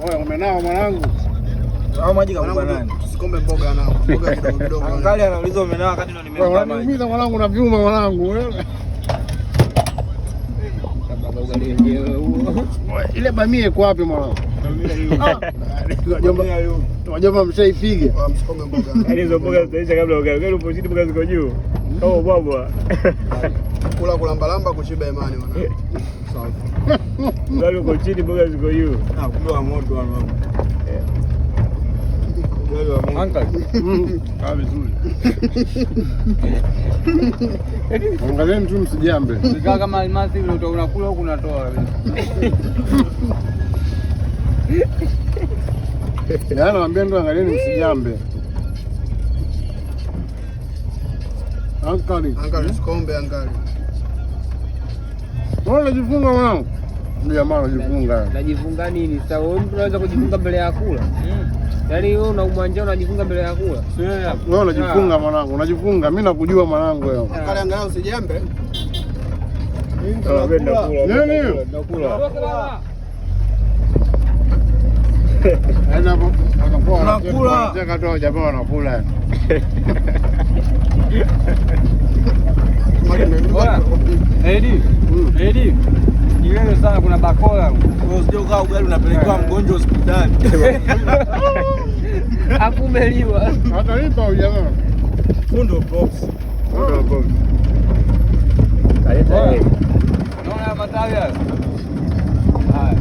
Oya umenao mwanangu. Au maji kakupa nani? Sikombe mboga nao. Mboga kidogo kidogo. Angalia anauliza umenao wakati ndo nimempa maji. Unaniumiza mwanangu na vyuma mwanangu wewe. Ile bamia iko wapi mwanangu? Wajomba mshaipige. Msikombe mboga. Yaani hizo mboga zitaisha kabla ugali upo chini mboga ziko juu. Oh baba. Kula kulambalamba kushiba imani mwanangu. Sawa. Ugali uko chini mboga ziko juu. Ah, kumbe wa moto wa mama. Ugali wa moto. Anka. Ah, vizuri. Angalieni tu msijambe. Nikaa kama almasi vile unakula huko unatoa. Yaani naambia ndo angalieni msijambe. Angali sikombe angali. Mbona unajifunga mwanangu? Ndio jamaa unajifunga. Najifunga nini? Sasa wewe mtu unaweza kujifunga mbele ya kula. Yaani wewe unaumwa njaa unajifunga mbele ya kula. Wewe unajifunga mwanangu, unajifunga. Mimi nakujua mwanangu wewe. Angali angalau usijambe. Nani hiyo? Nakula. Unakula. Unataka tu jamaa wanakula. Edi. Jiwele sana kuna bakola. Usije kaa ugali unapelekwa mgonjwa hospitali. Hakumeliwa. Atalipa huyu jamaa. Fundo box. Fundo box. Naona matawi haya. Haya.